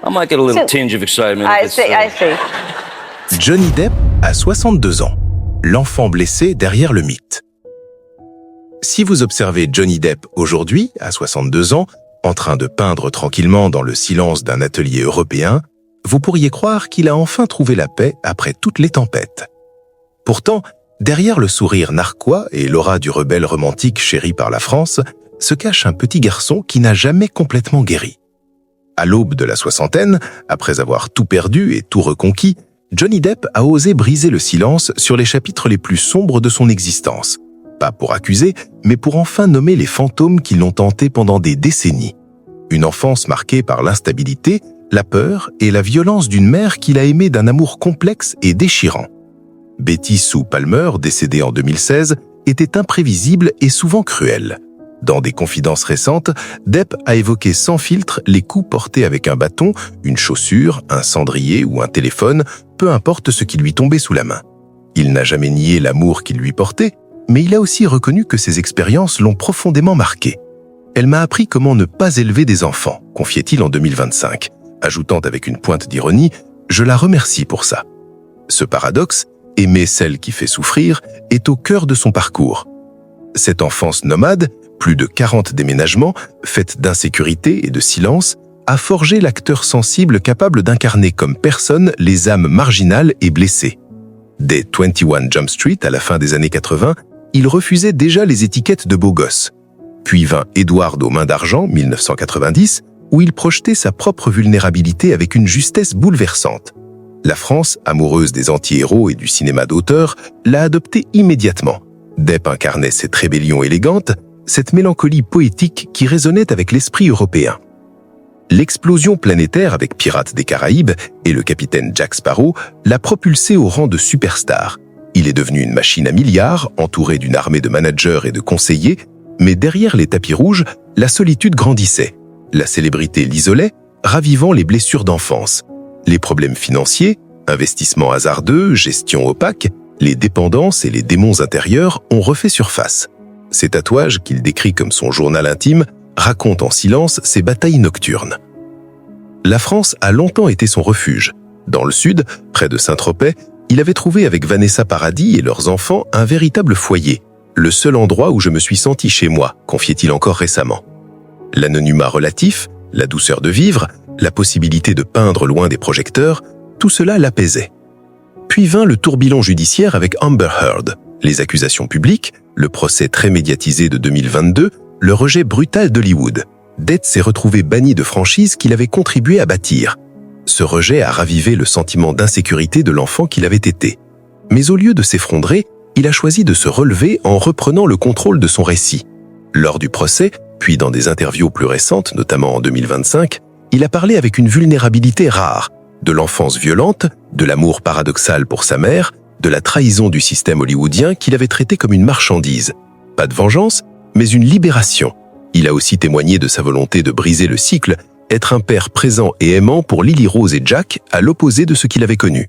I might get a little tinge of excitement. I see. Johnny Depp a 62 ans, l'enfant blessé derrière le mythe. Si vous observez Johnny Depp aujourd'hui, à 62 ans, en train de peindre tranquillement dans le silence d'un atelier européen, vous pourriez croire qu'il a enfin trouvé la paix après toutes les tempêtes. Pourtant, derrière le sourire narquois et l'aura du rebelle romantique chéri par la France, se cache un petit garçon qui n'a jamais complètement guéri. À l'aube de la soixantaine, après avoir tout perdu et tout reconquis, Johnny Depp a osé briser le silence sur les chapitres les plus sombres de son existence. Pas pour accuser, mais pour enfin nommer les fantômes qui l'ont hanté pendant des décennies. Une enfance marquée par l'instabilité, la peur et la violence d'une mère qu'il a aimée d'un amour complexe et déchirant. Betty Sue Palmer, décédée en 2016, était imprévisible et souvent cruelle. Dans des confidences récentes, Depp a évoqué sans filtre les coups portés avec un bâton, une chaussure, un cendrier ou un téléphone, peu importe ce qui lui tombait sous la main. Il n'a jamais nié l'amour qu'il lui portait, mais il a aussi reconnu que ces expériences l'ont profondément marqué. Elle m'a appris comment ne pas élever des enfants, confiait-il en 2025, ajoutant avec une pointe d'ironie « Je la remercie pour ça ». Ce paradoxe, aimer celle qui fait souffrir, est au cœur de son parcours. Cette enfance nomade, plus de 40 déménagements, faite d'insécurité et de silence, a forgé l'acteur sensible capable d'incarner comme personne les âmes marginales et blessées. Dès 21 Jump Street, à la fin des années 80, il refusait déjà les étiquettes de beau gosse. Puis vint Edward aux mains d'argent, 1990, où il projetait sa propre vulnérabilité avec une justesse bouleversante. La France, amoureuse des anti-héros et du cinéma d'auteur, l'a adopté immédiatement. Depp incarnait cette rébellion élégante, cette mélancolie poétique qui résonnait avec l'esprit européen. L'explosion planétaire avec Pirates des Caraïbes et le capitaine Jack Sparrow l'a propulsé au rang de superstar. Il est devenu une machine à milliards, entouré d'une armée de managers et de conseillers, mais derrière les tapis rouges, la solitude grandissait. La célébrité l'isolait, ravivant les blessures d'enfance. Les problèmes financiers, investissements hasardeux, gestion opaque, les dépendances et les démons intérieurs ont refait surface. Ces tatouages, qu'il décrit comme son journal intime, racontent en silence ses batailles nocturnes. La France a longtemps été son refuge. Dans le sud, près de Saint-Tropez, il avait trouvé avec Vanessa Paradis et leurs enfants un véritable foyer, le seul endroit où je me suis senti chez moi, confiait-il encore récemment. L'anonymat relatif, la douceur de vivre, la possibilité de peindre loin des projecteurs, tout cela l'apaisait. Puis vint le tourbillon judiciaire avec Amber Heard, les accusations publiques, le procès très médiatisé de 2022, le rejet brutal d'Hollywood. Depp s'est retrouvé banni de franchise qu'il avait contribué à bâtir. Ce rejet a ravivé le sentiment d'insécurité de l'enfant qu'il avait été. Mais au lieu de s'effondrer, il a choisi de se relever en reprenant le contrôle de son récit. Lors du procès, puis dans des interviews plus récentes, notamment en 2025, il a parlé avec une vulnérabilité rare, de l'enfance violente, de l'amour paradoxal pour sa mère, de la trahison du système hollywoodien qu'il avait traité comme une marchandise. Pas de vengeance, mais une libération. Il a aussi témoigné de sa volonté de briser le cycle, être un père présent et aimant pour Lily Rose et Jack, à l'opposé de ce qu'il avait connu.